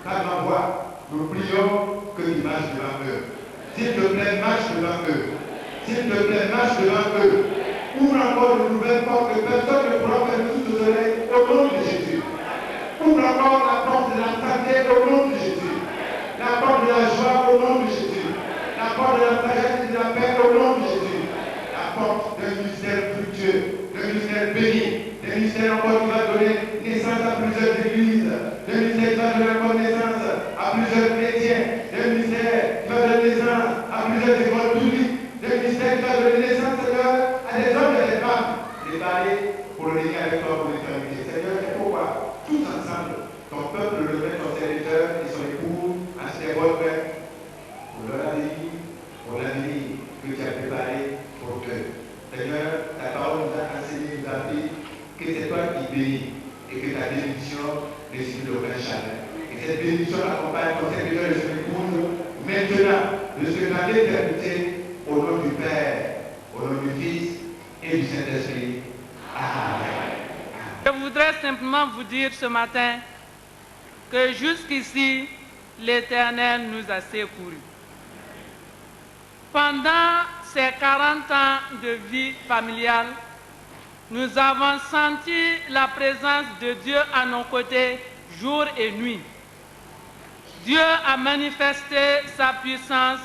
ta grand voix, nous prions que tu marches devant eux. S'il te plaît, marche devant eux. S'il te plaît, marche devant eux. Ouvre encore de nouvelles portes que personne ne pourra faire sous le soleil au nom de Jésus. Ouvre encore la porte de la santé au nom de Jésus. La porte de la joie au nom de Jésus. La porte de la sagesse et de la paix au nom de Jésus. La porte d'un ministère fructueux, d'un ministère béni, d'un ministère encore qui va donner naissance à plusieurs églises, d'un ministère qui va donner encore naissance à plusieurs chrétiens, d'un ministère qui va donner naissance à plusieurs écoles publiques, d'un ministère qui va donner naissance à des hommes et des femmes préparés pour régner avec toi pour l'éternité. Seigneur, c'est pourquoi tous ensemble, ton peuple le met ton serviteur et son époux à ses bonnes mains pour leur avenir que tu as préparé pour eux. Seigneur, ta parole nous a enseigné, nous a dit que c'est toi qui bénis et que ta bénédiction ne subit aucun chagrin. Et cette bénédiction accompagne ton serviteur et son épouse maintenant, jusqu'à l'éternité, au nom du Père, au nom du Fils et du Saint-Esprit. Amen. Je voudrais simplement vous dire ce matin que jusqu'ici, l'Éternel nous a secourus. Pendant ces 40 ans de vie familiale, nous avons senti la présence de Dieu à nos côtés jour et nuit. Dieu a manifesté sa puissance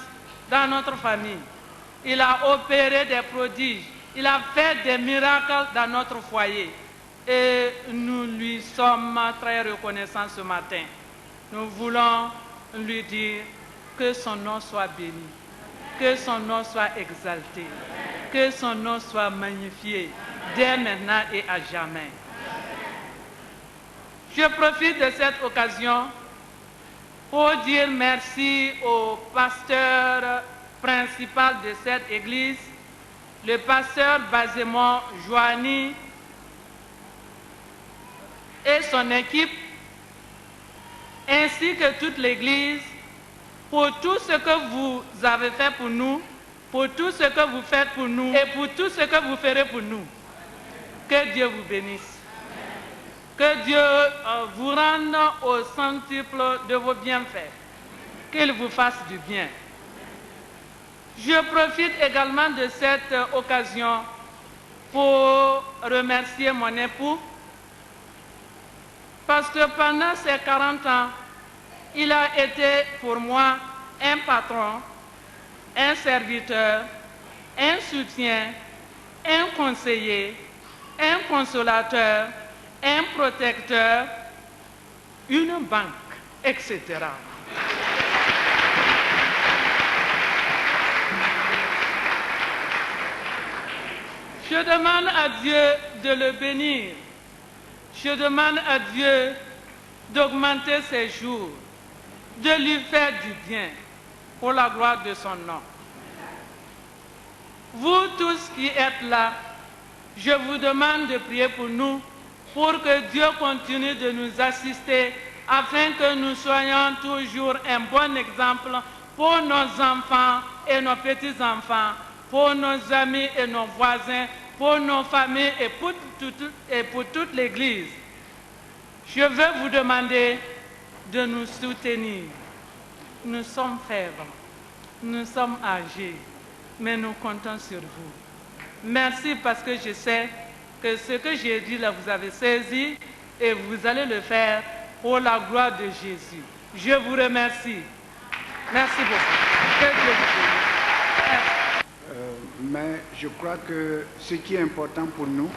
dans notre famille. Il a opéré des prodiges. Il a fait des miracles dans notre foyer. Et nous lui sommes très reconnaissants ce matin. Nous voulons lui dire que son nom soit béni, que son nom soit exalté, que son nom soit magnifié dès maintenant et à jamais. Je profite de cette occasion pour dire merci au pasteur principal de cette église, le pasteur Bazemon Joani et son équipe, ainsi que toute l'église, pour tout ce que vous avez fait pour nous, pour tout ce que vous faites pour nous et pour tout ce que vous ferez pour nous. Que Dieu vous bénisse. Que Dieu vous rende au centuple de vos bienfaits. Qu'il vous fasse du bien. Je profite également de cette occasion pour remercier mon époux parce que pendant ces 40 ans, il a été pour moi un patron, un serviteur, un soutien, un conseiller, un consolateur, un protecteur, une banque, etc. Je demande à Dieu de le bénir. Je demande à Dieu d'augmenter ses jours, de lui faire du bien pour la gloire de son nom. Vous tous qui êtes là, je vous demande de prier pour nous, pour que Dieu continue de nous assister, afin que nous soyons toujours un bon exemple pour nos enfants et nos petits-enfants, pour nos amis et nos voisins, pour nos familles et pour toute l'Église. Je veux vous demander de nous soutenir. Nous sommes faibles, nous sommes âgés, mais nous comptons sur vous. Merci parce que je sais que ce que j'ai dit là, vous avez saisi et vous allez le faire pour la gloire de Jésus. Je vous remercie. Merci beaucoup. Que Dieu vous bénisse. Mais je crois que ce qui est important pour nous,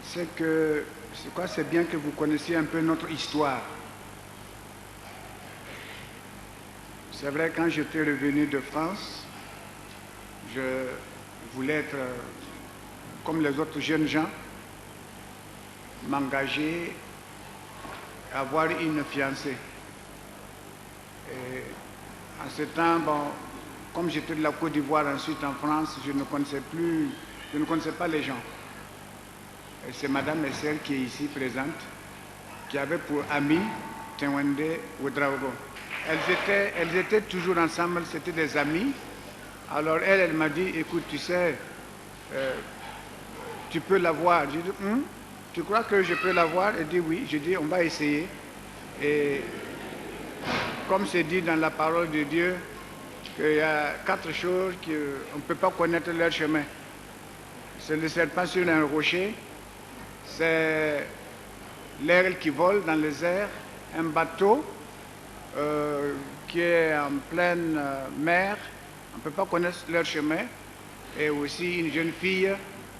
c'est que c'est bien que vous connaissiez un peu notre histoire. C'est vrai, quand j'étais revenu de France, je voulais être comme les autres jeunes gens, m'engager, avoir une fiancée. Et en ce temps, bon, comme j'étais de la Côte d'Ivoire, ensuite en France, je ne connaissais pas les gens. Et c'est Madame Essel qui est ici présente, qui avait pour amie Tenwende Ouedraogo. Elles étaient toujours ensemble, c'était des amies. Alors elle m'a dit, écoute, tu sais, tu peux la voir. J'ai dit, tu crois que je peux la voir? Elle dit oui. J'ai dit, on va essayer. Et comme c'est dit dans la parole de Dieu, qu'il y a 4 choses qu'on ne peut pas connaître leur chemin. C'est le serpent sur un rocher, c'est l'aigle qui vole dans les airs, un bateau qui est en pleine mer, on ne peut pas connaître leur chemin, et aussi une jeune fille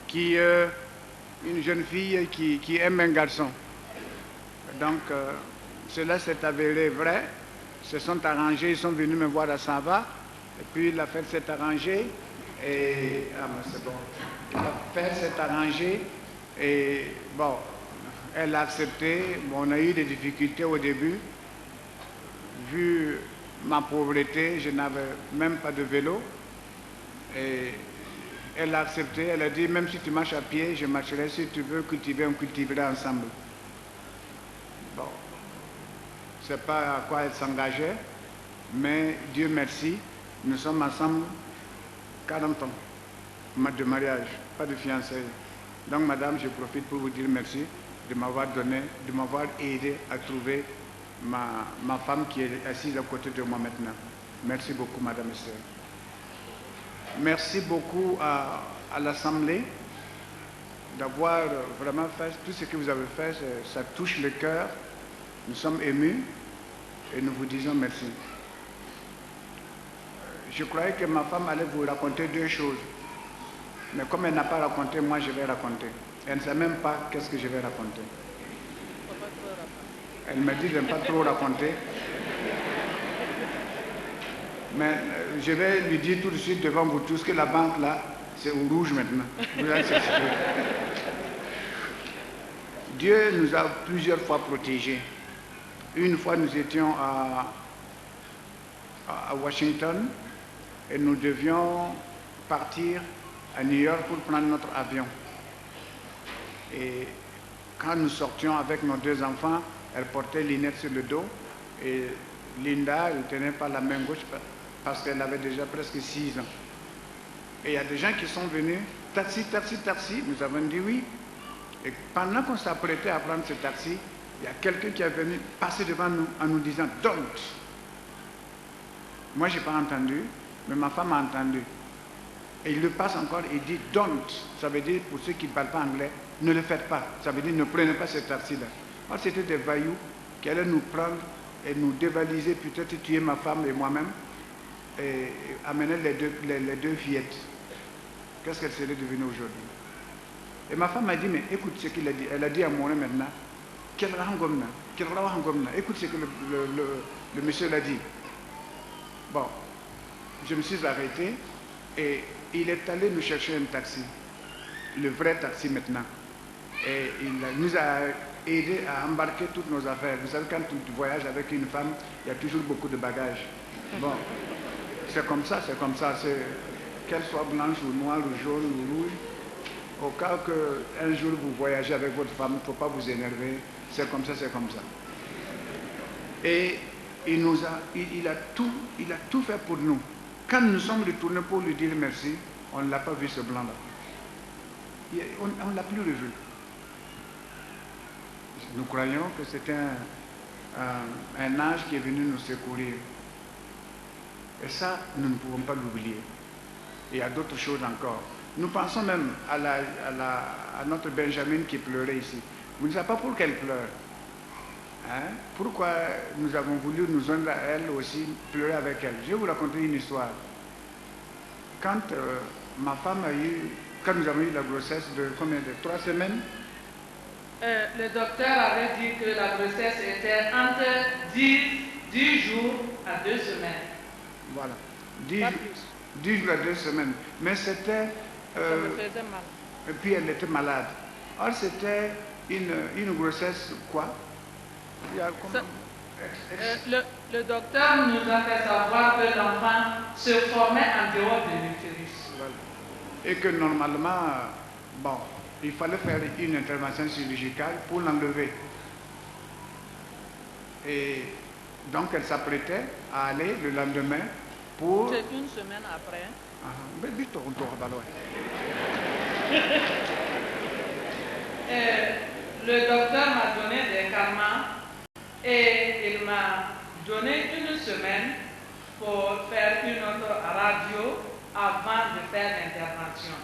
qui aime un garçon. Donc, cela s'est avéré vrai. Ils se sont arrangés, ils sont venus me voir à Sava, et puis l'affaire s'est arrangée, et... Ah, mais c'est bon. L'affaire s'est arrangée, et bon, elle a accepté. Bon, on a eu des difficultés au début. Vu ma pauvreté, je n'avais même pas de vélo, et elle a accepté. Elle a dit, même si tu marches à pied, je marcherai. Si tu veux cultiver, on cultivera ensemble. Bon, je ne sais pas à quoi elle s'engageait, mais Dieu merci, nous sommes ensemble 40 ans de mariage, pas de fiançailles. Donc madame, je profite pour vous dire merci de m'avoir donné, de m'avoir aidé à trouver ma femme qui est assise à côté de moi maintenant. Merci beaucoup madame Esther. Merci beaucoup à l'Assemblée d'avoir vraiment fait tout ce que vous avez fait, ça touche le cœur. Nous sommes émus et nous vous disons merci. Je croyais que ma femme allait vous raconter 2 choses. Mais comme elle n'a pas raconté, moi je vais raconter. Elle ne sait même pas qu'est-ce que je vais raconter. Elle me dit de ne pas trop raconter. Mais je vais lui dire tout de suite devant vous tous que la banque là, c'est au rouge maintenant. Dieu nous a plusieurs fois protégés. Une fois nous étions à Washington et nous devions partir à New York pour prendre notre avion. Et quand nous sortions avec nos 2 enfants, elle portait Lynette sur le dos et Linda ne tenait pas la main gauche parce qu'elle avait déjà presque 6 ans. Et il y a des gens qui sont venus, taxi, taxi, taxi, nous avons dit oui. Et pendant qu'on s'apprêtait à prendre ce taxi, il y a quelqu'un qui est venu passer devant nous en nous disant « Don't ». Moi, je n'ai pas entendu, mais ma femme a entendu. Et il le passe encore et dit « Don't ». Ça veut dire, pour ceux qui ne parlent pas anglais, ne le faites pas. Ça veut dire ne prenez pas ce taxi-là. Alors, c'était des voyous qui allaient nous prendre et nous dévaliser, peut-être tuer ma femme et moi-même, et amener les deux fillettes. Qu'est-ce qu'elle serait devenue aujourd'hui? Et ma femme m'a dit, mais écoute ce qu'il a dit. Elle a dit à mon homme maintenant, écoute ce que le monsieur l'a dit. Bon, je me suis arrêté et il est allé nous chercher un taxi, le vrai taxi maintenant. Et il nous a aidé à embarquer toutes nos affaires. Vous savez, quand tu voyages avec une femme, il y a toujours beaucoup de bagages. Bon, c'est comme ça, qu'elle soit blanche ou noire ou jaune ou rouge. Au cas qu'un jour vous voyagez avec votre femme, il ne faut pas vous énerver. C'est comme ça, c'est comme ça. Et il a tout fait pour nous. Quand nous sommes retournés pour lui dire merci, on ne l'a pas vu ce blanc-là. On ne l'a plus revu. Nous croyons que c'était un ange qui est venu nous secourir. Et ça, nous ne pouvons pas l'oublier. Et il y a d'autres choses encore. Nous pensons même à notre Benjamin qui pleurait ici. Vous ne savez pas pourquoi elle pleure. Hein? Pourquoi nous avons voulu nous joindre à elle aussi, pleurer avec elle. Je vais vous raconter une histoire. Quand ma femme quand nous avons eu la grossesse de combien de 3 semaines, le docteur avait dit que la grossesse était entre 10 jours à 2 semaines. Voilà. 10 jours à 2 semaines. Mais c'était... ça me faisait mal. Et puis elle était malade. Or c'était une grossesse quoi? Le docteur nous a fait savoir que l'enfant se formait en dehors de l'utérus. Voilà. Et que normalement, bon, il fallait faire une intervention chirurgicale pour l'enlever. Et donc elle s'apprêtait à aller le lendemain pour... C'est une semaine après. Le docteur m'a donné des calmants Et il m'a donné une semaine pour faire une autre radio avant de faire l'intervention.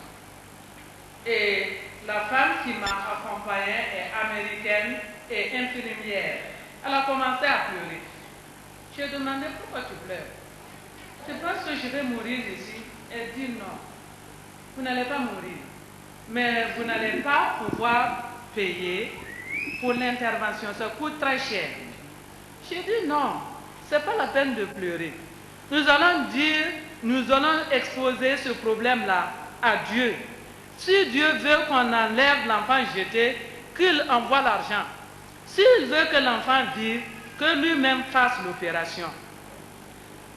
Et la femme qui m'a accompagnée est américaine et infirmière. Elle a commencé à pleurer. J'ai demandé pourquoi tu pleures. Tu penses que je vais mourir ici? Elle dit non. Vous n'allez pas mourir. Mais vous n'allez pas pouvoir payer pour l'intervention. Ça coûte très cher. J'ai dit non. Ce n'est pas la peine de pleurer. Nous allons exposer ce problème-là à Dieu. Si Dieu veut qu'on enlève l'enfant jeté, qu'il envoie l'argent. S'il veut que l'enfant vive, que lui-même fasse l'opération.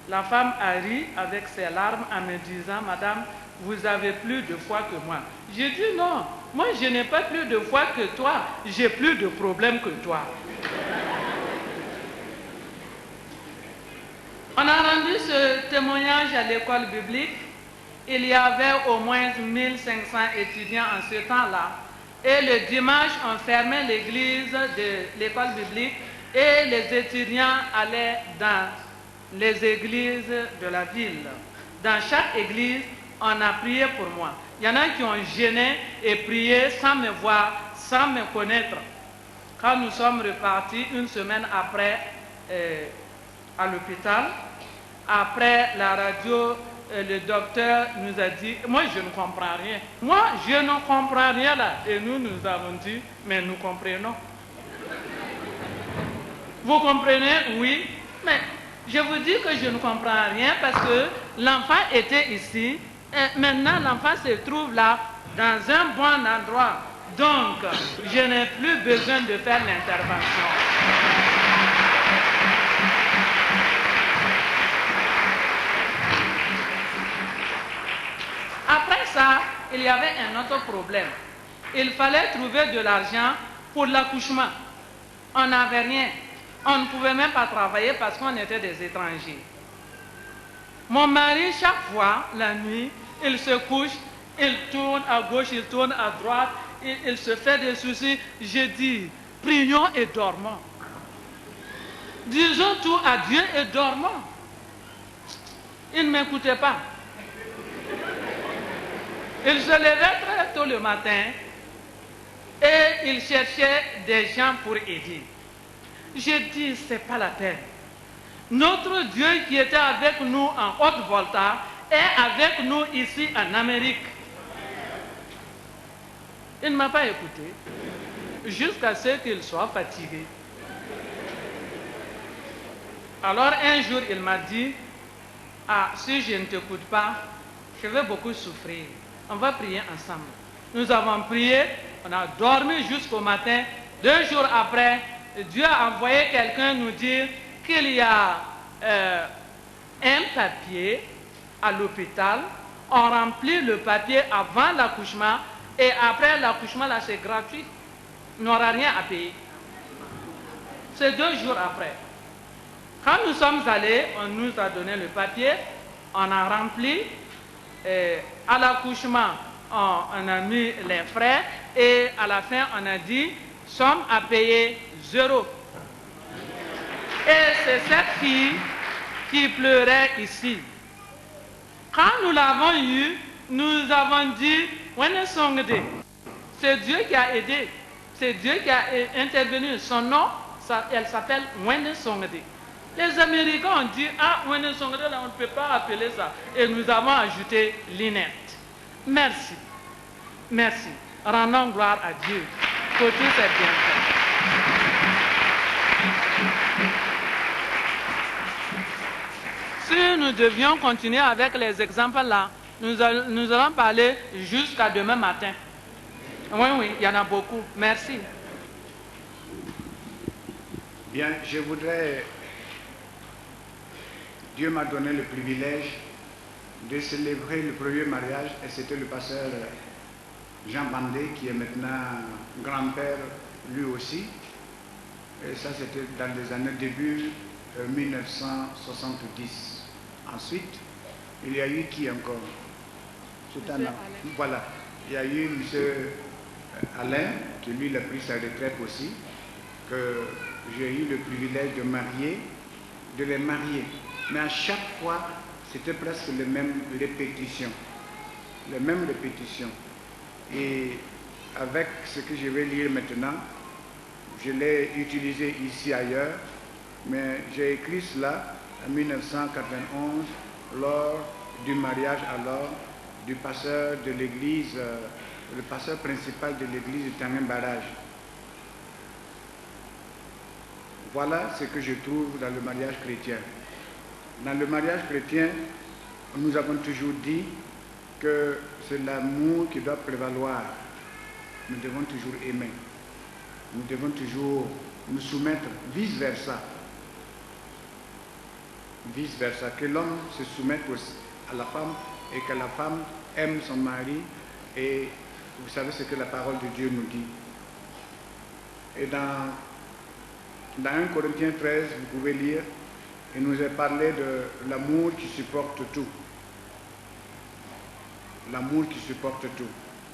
La femme a ri avec ses larmes en me disant, Madame, vous avez plus de foi que moi. J'ai dit non, moi je n'ai pas plus de foi que toi, j'ai plus de problèmes que toi. On a rendu ce témoignage à l'école biblique. Il y avait au moins 1500 étudiants en ce temps-là. Et le dimanche, on fermait l'église de l'école biblique et les étudiants allaient dans les églises de la ville. Dans chaque église, on a prié pour moi. Il y en a qui ont gêné et prié sans me voir, sans me connaître. Quand nous sommes repartis une semaine après à l'hôpital, après la radio, le docteur nous a dit, moi je ne comprends rien. Moi je ne comprends rien là. Et nous avons dit, mais nous comprenons. Vous comprenez? Oui. Mais je vous dis que je ne comprends rien parce que l'enfant était ici. Et maintenant l'enfant se trouve là, dans un bon endroit. Donc, je n'ai plus besoin de faire l'intervention. Après ça, il y avait un autre problème. Il fallait trouver de l'argent pour l'accouchement. On n'avait rien. On ne pouvait même pas travailler parce qu'on était des étrangers. Mon mari, chaque fois, la nuit, il se couche, il tourne à gauche, il tourne à droite, il se fait des soucis. Je dis, prions et dormons. Disons tout à Dieu et dormons. Il ne m'écoutait pas. Il se levait très tôt le matin et il cherchait des gens pour aider. J'ai dit, c'est pas la peine. Notre Dieu qui était avec nous en Haute-Volta est avec nous ici en Amérique. Il ne m'a pas écouté jusqu'à ce qu'il soit fatigué. Alors un jour, il m'a dit, ah, si je ne t'écoute pas, je vais beaucoup souffrir. On va prier ensemble. Nous avons prié, on a dormi jusqu'au matin. 2 jours après, Dieu a envoyé quelqu'un nous dire qu'il y a un papier à l'hôpital. On remplit le papier avant l'accouchement et après l'accouchement, là, c'est gratuit. On n'aura rien à payer. C'est 2 jours après. Quand nous sommes allés, on nous a donné le papier, on a rempli. À l'accouchement, on a mis les frais et à la fin, on a dit somme à payer 0. Et c'est cette fille qui pleurait ici. Quand nous l'avons eu, nous avons dit, c'est Dieu qui a aidé, c'est Dieu qui a intervenu. Son nom, elle s'appelle Wende Songde. Les Américains ont dit, ah, Wende Songde, là, on ne peut pas appeler ça. Et nous avons ajouté Lynette. Merci. Merci. Rendons gloire à Dieu pour tout ces bienfaits. Si nous devions continuer avec les exemples là, nous allons parler jusqu'à demain matin. Oui, il y en a beaucoup. Merci. Bien, je voudrais... Dieu m'a donné le privilège de célébrer le premier mariage et c'était le pasteur Jean Bandé qui est maintenant grand-père lui aussi. Et ça c'était dans les années début 1970. Ensuite, il y a eu qui encore? Voilà, il y a eu M. Alain qui lui a pris sa retraite aussi, que j'ai eu le privilège de les marier. Mais à chaque fois, c'était presque les mêmes répétitions. Les mêmes répétitions. Et avec ce que je vais lire maintenant, je l'ai utilisé ici ailleurs, mais j'ai écrit cela en 1991 lors du mariage alors du pasteur de l'église, le pasteur principal de l'église de Tanguin Barrage. Voilà ce que je trouve dans le mariage chrétien. Dans le mariage chrétien, nous avons toujours dit que c'est l'amour qui doit prévaloir. Nous devons toujours aimer. Nous devons toujours nous soumettre, vice-versa. Vice-versa, que l'homme se soumette à la femme et que la femme aime son mari. Et vous savez ce que la parole de Dieu nous dit. Et dans 1 Corinthiens 13, vous pouvez lire, il nous est parlé de l'amour qui supporte tout. L'amour qui supporte tout.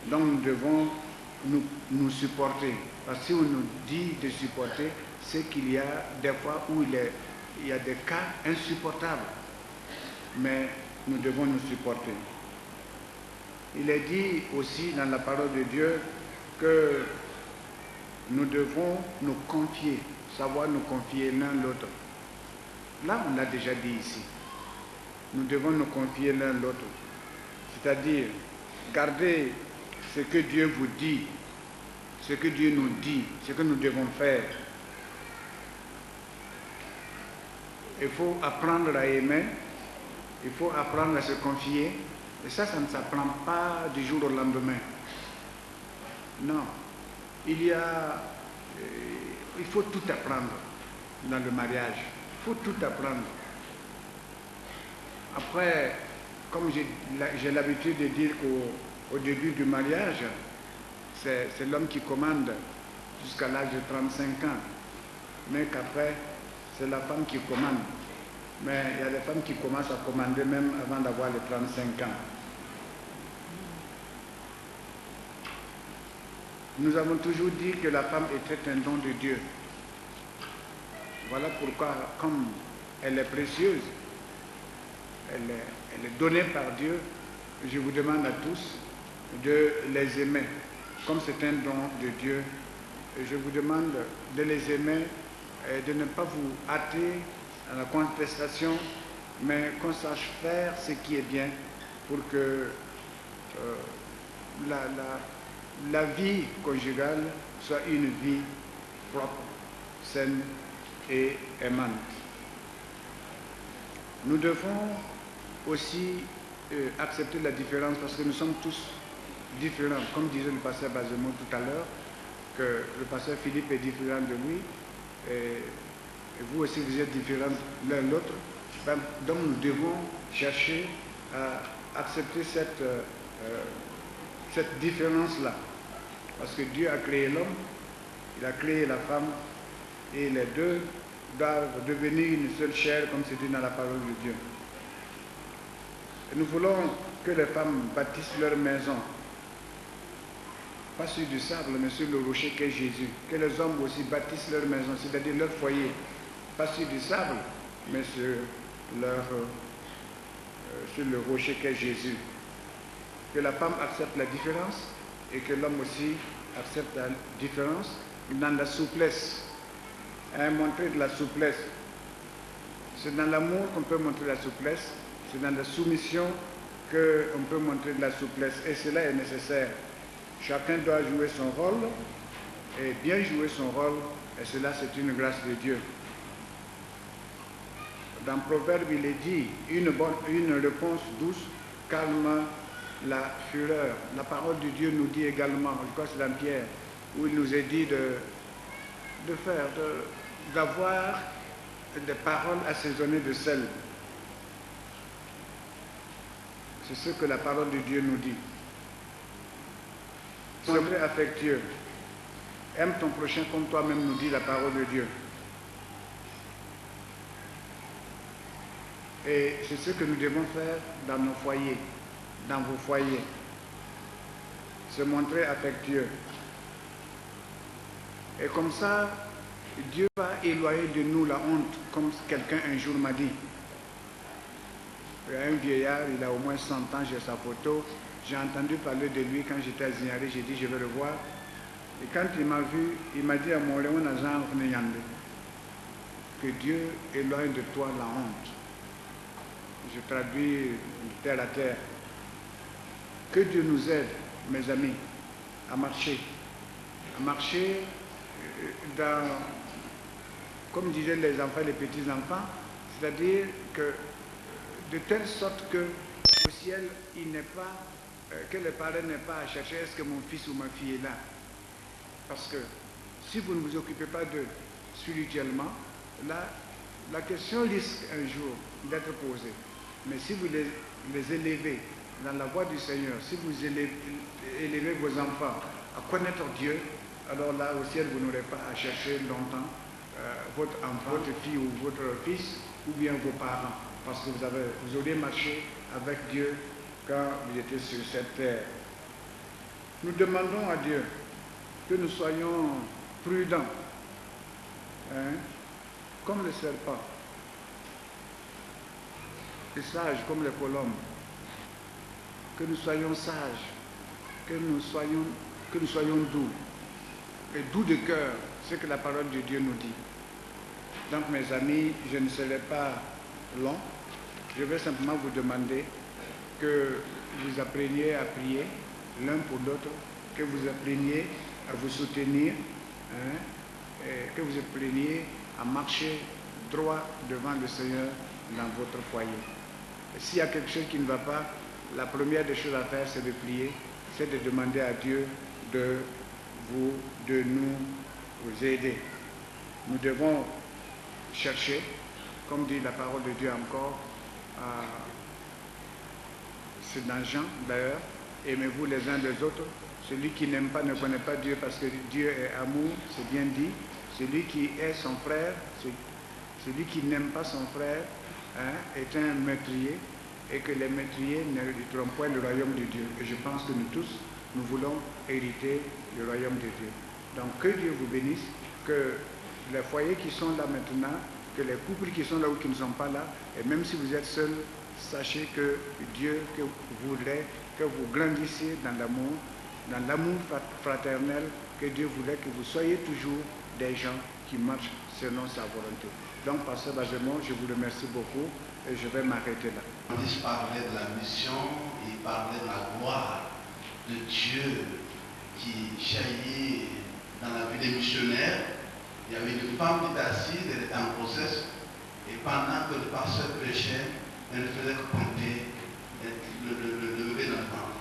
Donc nous devons nous supporter. Parce que si on nous dit de supporter, c'est qu'il y a des fois où il y a des cas insupportables. Mais nous devons nous supporter. Il est dit aussi dans la parole de Dieu que nous devons nous confier, savoir nous confier l'un l'autre. Là, on l'a déjà dit ici. Nous devons nous confier l'un l'autre. C'est-à-dire, garder ce que Dieu vous dit, ce que Dieu nous dit, ce que nous devons faire. Il faut apprendre à aimer, il faut apprendre à se confier. Et ça ne s'apprend pas du jour au lendemain. Non. Il faut tout apprendre dans le mariage. Il faut tout apprendre. Après, comme j'ai l'habitude de dire qu'au début du mariage, c'est l'homme qui commande jusqu'à l'âge de 35 ans. Mais qu'après, c'est la femme qui commande. Mais il y a des femmes qui commencent à commander même avant d'avoir les 35 ans. Nous avons toujours dit que la femme était un don de Dieu. Voilà pourquoi, comme elle est précieuse, elle est donnée par Dieu, je vous demande à tous de les aimer. Comme c'est un don de Dieu, je vous demande de les aimer et de ne pas vous hâter à la contestation, mais qu'on sache faire ce qui est bien pour que la vie conjugale soit une vie propre, saine et aimante. Nous devons aussi accepter la différence parce que nous sommes tous différents. Comme disait le pasteur Bazemont tout à l'heure, que le pasteur Philippe est différent de lui, et vous aussi vous êtes différents l'un de l'autre. Donc nous devons chercher à accepter cette différence-là. Parce que Dieu a créé l'homme, il a créé la femme, et les deux doivent devenir une seule chair, comme c'est dit dans la parole de Dieu. Et nous voulons que les femmes bâtissent leur maison, pas sur du sable, mais sur le rocher qu'est Jésus. Que les hommes aussi bâtissent leur maison, c'est-à-dire leur foyer, pas sur du sable, mais sur le rocher qu'est Jésus. Que la femme accepte la différence et que l'homme aussi accepte la différence dans la souplesse. Montrer de la souplesse. C'est dans l'amour qu'on peut montrer la souplesse, c'est dans la soumission qu'on peut montrer de la souplesse et cela est nécessaire. Chacun doit jouer son rôle et bien jouer son rôle et cela c'est une grâce de Dieu. Dans Proverbe il est dit une réponse douce calme la fureur. La parole de Dieu nous dit également, je crois que c'est dans Pierre, où il nous est dit d'avoir des paroles assaisonnées de sel. C'est ce que la parole de Dieu nous dit. Sois affectueux. Aime ton prochain comme toi-même, nous dit la parole de Dieu. Et c'est ce que nous devons faire dans nos foyers, dans vos foyers. Se montrer affectueux. Et comme ça, Dieu va éloigner de nous la honte, comme quelqu'un un jour m'a dit. Il y a un vieillard, il a au moins 100 ans, j'ai sa photo. J'ai entendu parler de lui quand j'étais à Zignaré, j'ai dit je vais le voir. Et quand il m'a vu, il m'a dit à mon Léon que Dieu éloigne de toi la honte. Je traduis terre à terre. Que Dieu nous aide, mes amis, à marcher dans, comme disaient les enfants, les petits-enfants, c'est-à-dire que de telle sorte que au ciel, il n'est pas, que les parents n'aient pas à chercher est-ce que mon fils ou ma fille est là. Parce que si vous ne vous occupez pas d'eux spirituellement, la question risque un jour d'être posée. Mais si vous les élevez dans la voie du Seigneur, si vous élevez vos enfants à connaître Dieu, alors là au ciel vous n'aurez pas à chercher longtemps votre enfant, votre fille ou votre fils, ou bien vos parents, parce que vous aurez marché avec Dieu quand vous étiez sur cette terre. Nous demandons à Dieu que nous soyons prudents, comme le serpent, et sages comme les colombes, que nous soyons sages, que nous soyons doux, et doux de cœur, ce que la parole de Dieu nous dit. Donc mes amis, je ne serai pas long, je vais simplement vous demander que vous appreniez à prier l'un pour l'autre, que vous appreniez à vous soutenir, et que vous appreniez à marcher droit devant le Seigneur dans votre foyer. S'il y a quelque chose qui ne va pas, la première des choses à faire, c'est de prier, c'est de demander à Dieu de nous aider. Nous devons chercher, comme dit la parole de Dieu encore, c'est dans Jean d'ailleurs, aimez-vous les uns les autres. Celui qui n'aime pas ne connaît pas Dieu parce que Dieu est amour, c'est bien dit. Celui qui est son frère, celui qui n'aime pas son frère est un meurtrier et que les meurtriers n'hériteront point le royaume de Dieu. Et je pense que nous tous, nous voulons hériter le royaume de Dieu. Donc que Dieu vous bénisse, que les foyers qui sont là maintenant, que les couples qui sont là ou qui ne sont pas là, et même si vous êtes seuls, sachez que Dieu que voudrait que vous grandissiez dans l'amour fraternel, que Dieu voulait que vous soyez toujours des gens qui marchent selon sa volonté. Donc, Pasteur Benjamin, je vous remercie beaucoup et je vais m'arrêter là. On parlait de la mission, il parlait de la gloire de Dieu qui jaillit dans la vie des missionnaires. Il y avait une femme qui était assise, elle était en grossesse, et pendant que le pasteur prêchait, elle ne faisait que compter le bébé dans le ventre.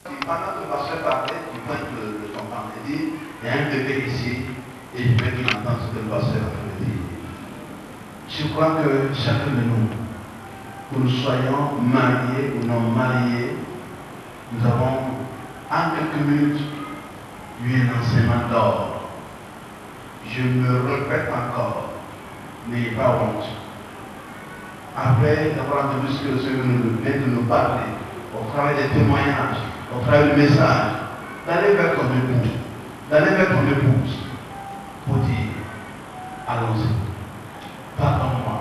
Pendant que le pasteur parlait, il pointe son ventre et dit, il y a un bébé ici, et je vais qu'il entende ce que le pasteur a fait dire. Je crois que chacun de nous, que nous soyons mariés ou non mariés, nous avons en quelques minutes eu un enseignement d'or. Je me répète encore, n'ayez pas honte. Après d'avoir entendu ce que le Seigneur vient de nous parler, au travers des témoignages, au travers du message, d'aller vers ton épouse, pour dire, allons-y, pardonne-moi.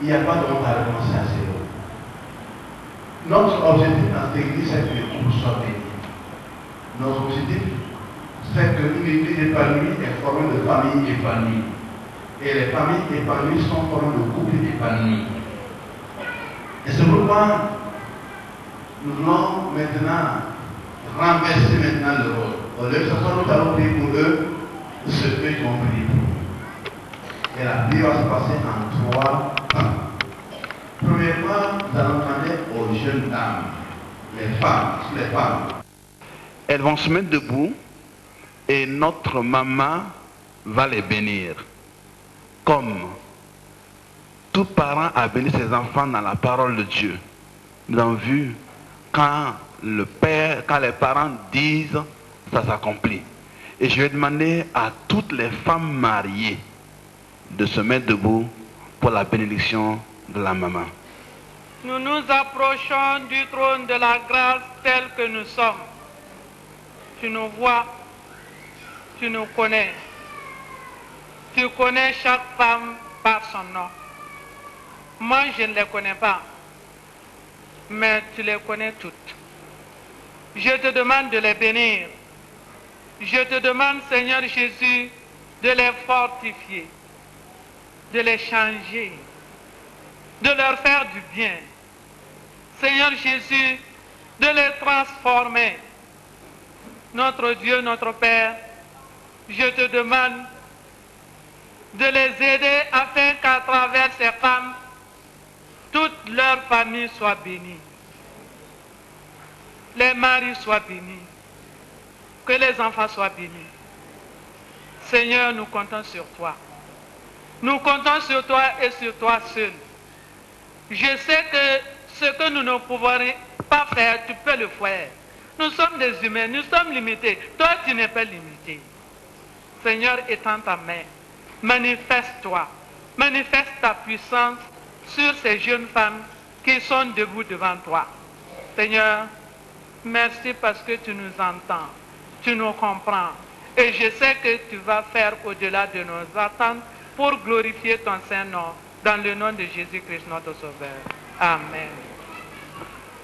Il n'y a pas de honte à renoncer à ces lois. Notre objectif dans cette église, c'est que les couples soient bénis. Notre objectif, c'est que une église épanouie est formée de familles épanouies. Et les familles épanouies sont formées de couples épanouis. Et c'est pourquoi nous voulons maintenant renverser le rôle. Au lieu de ce soir, nous allons prier pour eux, ce qu'eux qui vont prier pour nous. Et la prière va se passer en 3 temps. Premièrement, nous allons demander aux jeunes dames, les femmes. Elles vont se mettre debout et notre maman va les bénir. Comme tout parent a béni ses enfants dans la parole de Dieu. Nous avons vu quand les parents disent, ça s'accomplit. Et je vais demander à toutes les femmes mariées de se mettre debout pour la bénédiction de la maman. Nous nous approchons du trône de la grâce tel que nous sommes. Tu nous vois, tu nous connais. tu connais chaque femme par son nom. Moi, je ne les connais pas, mais tu les connais toutes. Je te demande de les bénir. Je te demande, Seigneur Jésus, de les fortifier, de les changer, de leur faire du bien. Seigneur Jésus, de les transformer. Notre Dieu, notre Père, je te demande de les aider afin qu'à travers ces femmes, toute leur famille soit bénie. Les maris soient bénis. Que les enfants soient bénis. Seigneur, nous comptons sur toi. Nous comptons sur toi et sur toi seul. Je sais que ce que nous ne pouvons pas faire, tu peux le faire. Nous sommes des humains, nous sommes limités. Toi, tu n'es pas limité. Seigneur, étends ta main. Manifeste-toi. Manifeste ta puissance sur ces jeunes femmes qui sont debout devant toi. Seigneur, merci parce que tu nous entends, tu nous comprends. Et je sais que tu vas faire au-delà de nos attentes pour glorifier ton Saint-Nom. Dans le nom de Jésus-Christ, notre Sauveur. Amen.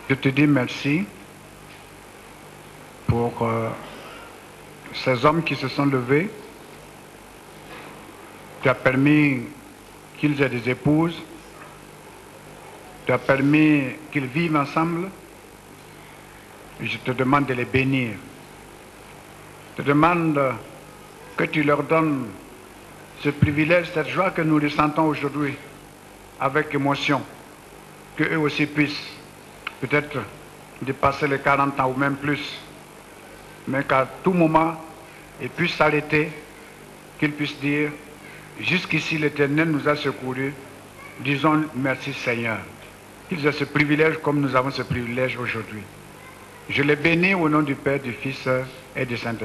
Je te dis merci pour ces hommes qui se sont levés. Tu as permis qu'ils aient des épouses. Tu as permis qu'ils vivent ensemble. Je te demande de les bénir. Je te demande que tu leur donnes ce privilège, cette joie que nous ressentons aujourd'hui avec émotion, qu'eux aussi puissent peut-être dépasser les 40 ans ou même plus, mais qu'à tout moment, ils puissent s'arrêter, qu'ils puissent dire, jusqu'ici l'Éternel nous a secourus, disons merci Seigneur. Qu'ils aient ce privilège comme nous avons ce privilège aujourd'hui. Je les bénis au nom du Père, du Fils et du Saint-Esprit.